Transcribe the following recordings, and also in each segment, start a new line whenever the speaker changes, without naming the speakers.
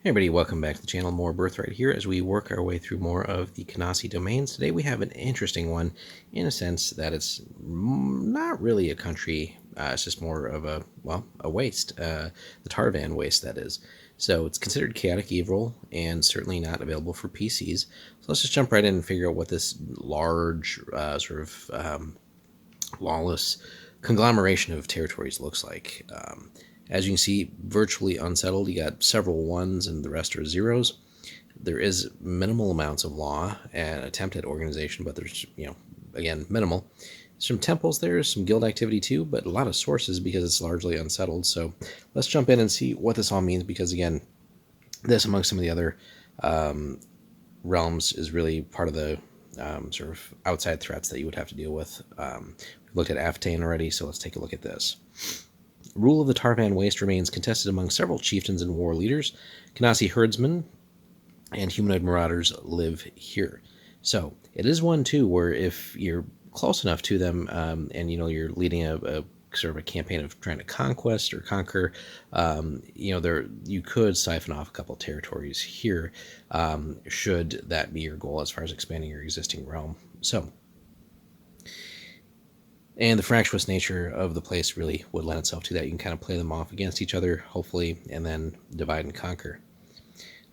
Hey everybody, welcome back to the channel. More Birthright here as we work our way through more of the Kanasi domains. Today we have an interesting one in a sense that it's not really a country, it's just more of a waste, the Tarvan Waste, that is. So it's considered chaotic evil and certainly not available for PCs. So let's just jump right in and figure out what this large lawless conglomeration of territories looks like. As you can see, virtually unsettled. You got several ones and the rest are zeros. There is minimal amounts of law and attempt at organization, but there's, again, minimal. Some temples there, some guild activity too, but a lot of sources because it's largely unsettled. So let's jump in and see what this all means, because again, this among some of the other realms is really part of the sort of outside threats that you would have to deal with. We've looked at Aftane already, so let's take a look at this. Rule of the Tarvan Waste remains contested among several chieftains and war leaders. Kanasi herdsmen and humanoid marauders live here. So it is one too where if you're close enough to them, and you're leading a sort of a campaign of trying to conquest or conquer, you could siphon off a couple of territories here, should that be your goal as far as expanding your existing realm. So. And the fractious nature of the place really would lend itself to that. You can kind of play them off against each other, hopefully, and then divide and conquer.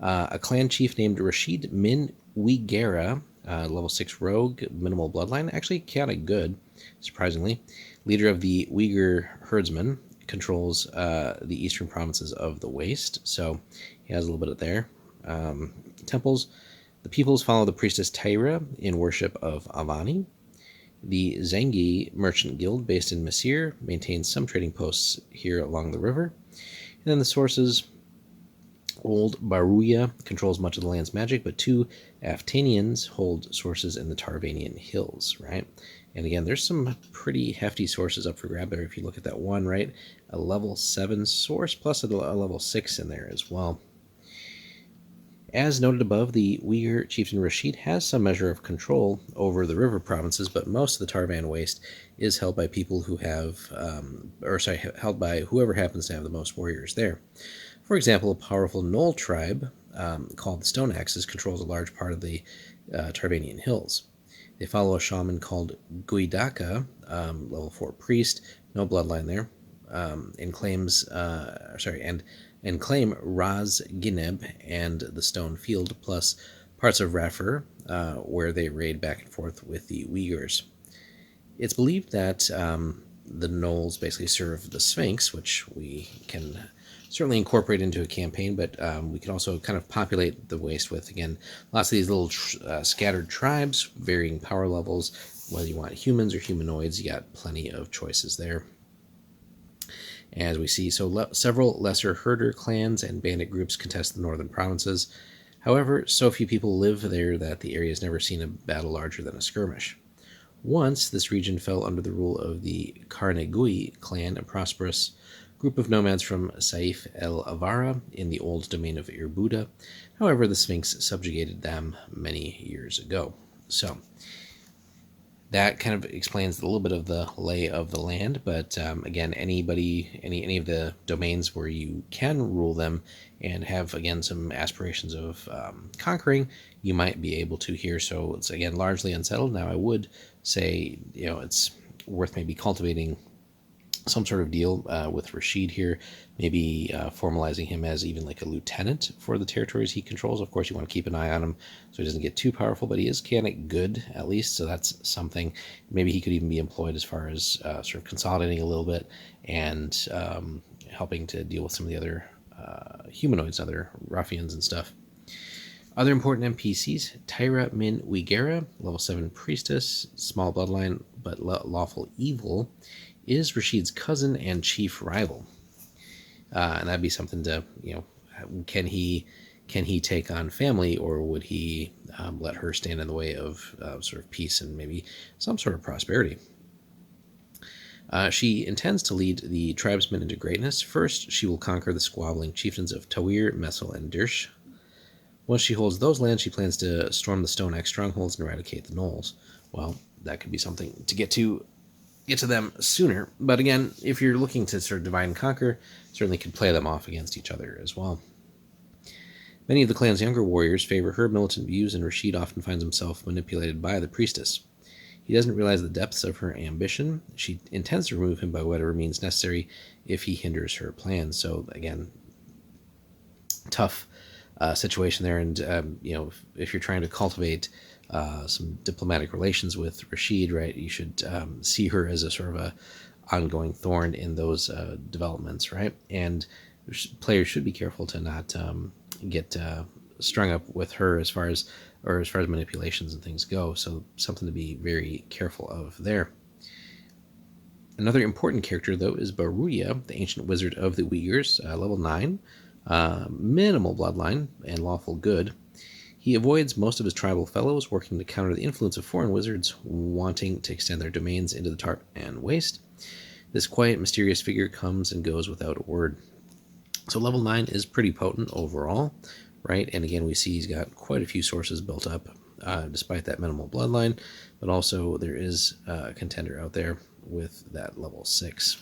A clan chief named Rashid Min Wigera, level 6 rogue, minimal bloodline, actually kind of good, surprisingly. Leader of the Uyghur herdsmen, controls the eastern provinces of the Waste, so he has a little bit of there. Temples. The peoples follow the priestess Tyra in worship of Avani. The Zengi Merchant Guild, based in Masir, maintains some trading posts here along the river. And then the sources, Old Baruya controls much of the land's magic, but two Aftanians hold sources in the Tarvanian hills, right? And again, there's some pretty hefty sources up for grab there. If you look at that one, right? A level 7 source plus a level 6 in there as well. As noted above, the Uyghur chieftain Rashid has some measure of control over the river provinces, but most of the Tarvan Waste is held by people who have, held by whoever happens to have the most warriors there. For example, a powerful Knoll tribe called the Stone Axes controls a large part of the Tarvanian hills. They follow a shaman called Guidaka, level 4 priest, no bloodline there, and claim Raz Gineb and the Stone Field, plus parts of Rafur, where they raid back and forth with the Uyghurs. It's believed that the Knolls basically serve the Sphinx, which we can certainly incorporate into a campaign, but we can also kind of populate the Waste with, again, lots of these little scattered tribes, varying power levels. Whether you want humans or humanoids, you got plenty of choices there. As we see, several lesser herder clans and bandit groups contest the northern provinces. However, so few people live there that the area has never seen a battle larger than a skirmish. Once, this region fell under the rule of the Karnegui clan, a prosperous group of nomads from Saif el Avara in the old domain of Irbuda. However, the Sphinx subjugated them many years ago. So, that kind of explains a little bit of the lay of the land, but again, any of the domains where you can rule them and have, again, some aspirations of conquering, you might be able to here. So it's, again, largely unsettled. Now, I would say, it's worth maybe cultivating some sort of deal with Rashid here, maybe formalizing him as even like a lieutenant for the territories he controls. Of course, you want to keep an eye on him so he doesn't get too powerful, but he is chaotic good, at least, so that's something. Maybe he could even be employed as far as sort of consolidating a little bit and helping to deal with some of the other humanoids, other ruffians and stuff. Other important NPCs, Tyra Min Wigera, level 7 priestess, small bloodline, but lawful evil, is Rashid's cousin and chief rival. And that'd be something to, can he take on family, or would he let her stand in the way of sort of peace and maybe some sort of prosperity? She intends to lead the tribesmen into greatness. First, she will conquer the squabbling chieftains of Tawir, Messel, and Dirsh. Once she holds those lands, she plans to storm the Stone Axe strongholds and eradicate the Knolls. Well, that could be something to get to them sooner. But again, if you're looking to sort of divide and conquer, certainly could play them off against each other as well. Many of the clan's younger warriors favor her militant views, and Rashid often finds himself manipulated by the priestess. He doesn't realize the depths of her ambition. She intends to remove him by whatever means necessary if he hinders her plans. So again, tough situation there, and if you're trying to cultivate some diplomatic relations with Rashid, right, you should see her as a sort of a ongoing thorn in those developments, right? And players should be careful to not get strung up with her as far as manipulations and things go. So something to be very careful of there. Another important character, though, is Baruya, the ancient wizard of the Uyghurs, level 9, minimal bloodline and lawful good. He avoids most of his tribal fellows, working to counter the influence of foreign wizards wanting to extend their domains into the Tarvan Waste. This quiet, mysterious figure comes and goes without a word. So level 9 is pretty potent overall, right? And again, we see he's got quite a few sources built up, despite that minimal bloodline, but also there is a contender out there with that level 6.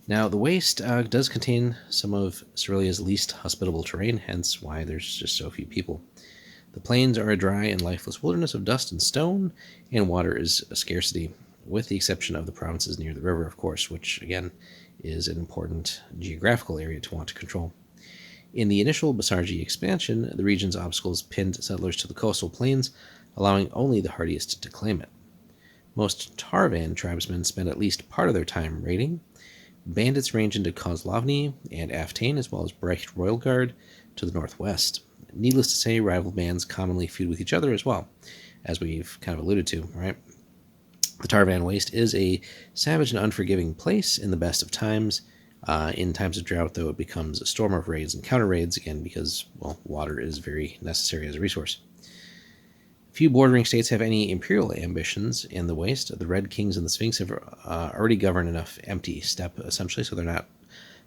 Now, the Waste does contain some of Cerelia's least hospitable terrain, hence why there's just so few people. The plains are a dry and lifeless wilderness of dust and stone, and water is a scarcity, with the exception of the provinces near the river, of course, which, again, is an important geographical area to want to control. In the initial Basarji expansion, the region's obstacles pinned settlers to the coastal plains, allowing only the hardiest to claim it. Most Tarvan tribesmen spend at least part of their time raiding. Bandits range into Kozlovny and Aftain, as well as Brecht Royal Guard to the northwest. Needless to say, rival bands commonly feud with each other as well, as we've kind of alluded to, right? The Tarvan Waste is a savage and unforgiving place in the best of times. In times of drought, though, it becomes a storm of raids and counter-raids, again, because, well, water is very necessary as a resource. Few bordering states have any imperial ambitions in the Waste. The Red Kings and the Sphinx have already governed enough empty steppe, essentially, so they're not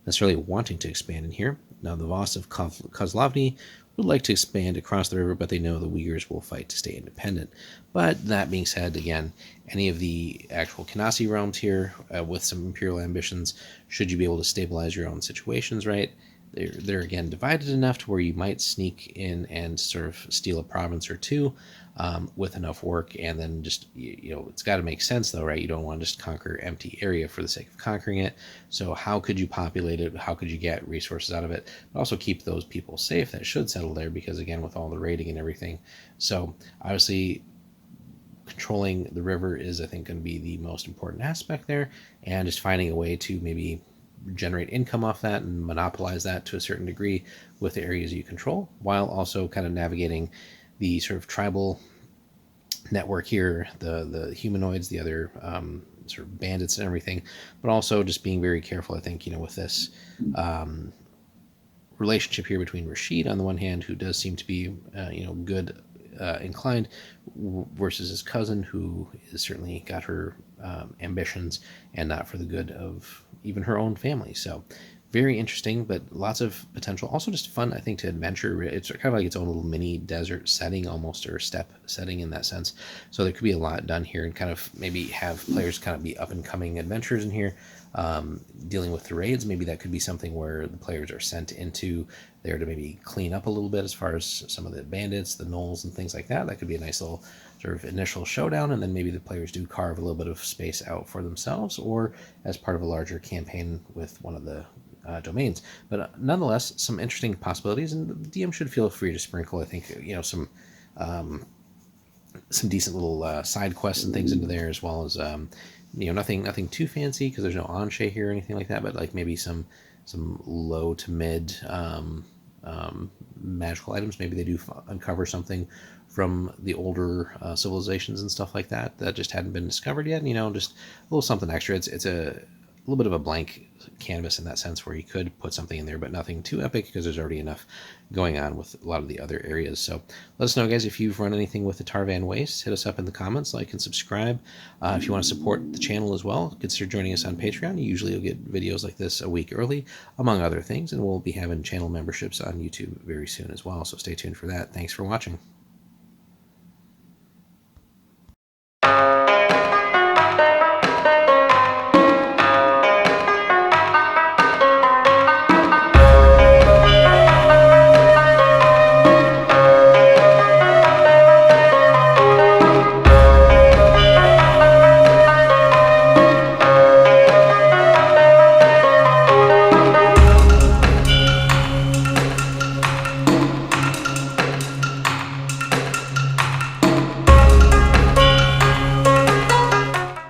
necessarily wanting to expand in here. Now, the Voss of Kozlovny would like to expand across the river, but they know the Uyghurs will fight to stay independent. But that being said, again, any of the actual Kanasi realms here with some imperial ambitions, should you be able to stabilize your own situations, right? They're again divided enough to where you might sneak in and sort of steal a province or two with enough work, and then just, it's got to make sense though, right? You don't want to just conquer empty area for the sake of conquering it. So how could you populate it? How could you get resources out of it? But also keep those people safe that should settle there, because again, with all the raiding and everything. So obviously, controlling the river is, I think, going to be the most important aspect there, and just finding a way to maybe generate income off that and monopolize that to a certain degree with the areas you control, while also kind of navigating the sort of tribal network here, the humanoids, the other sort of bandits and everything, but also just being very careful, I think, with this relationship here between Rashid on the one hand, who does seem to be good inclined, versus his cousin, who is certainly got her ambitions and not for the good of even her own family. So very interesting, but lots of potential. Also just fun, I think, to adventure. It's kind of like its own little mini desert setting almost, or steppe setting in that sense. So there could be a lot done here, and kind of maybe have players kind of be up and coming adventurers in here, dealing with the raids. Maybe that could be something where the players are sent into there to maybe clean up a little bit as far as some of the bandits, the gnolls, and things like that. That could be a nice little sort of initial showdown, and then maybe the players do carve a little bit of space out for themselves, or as part of a larger campaign with one of the domains. But nonetheless, some interesting possibilities, and the DM should feel free to sprinkle, I think, some decent little side quests and things into there, as well as nothing too fancy, because there's no Anshe here or anything like that, but like maybe some low to mid magical items. Maybe they do uncover something from the older civilizations and stuff like that just hadn't been discovered yet. Just a little something extra. It's a little bit of a blank canvas in that sense, where you could put something in there, but nothing too epic, because there's already enough going on with a lot of the other areas. So let us know, guys, if you've run anything with the Tarvan Waste. Hit us up in the comments, like and subscribe. If you want to support the channel as well, consider joining us on Patreon. Usually you'll get videos like this a week early, among other things, and we'll be having channel memberships on YouTube very soon as well, so stay tuned for that. Thanks for watching.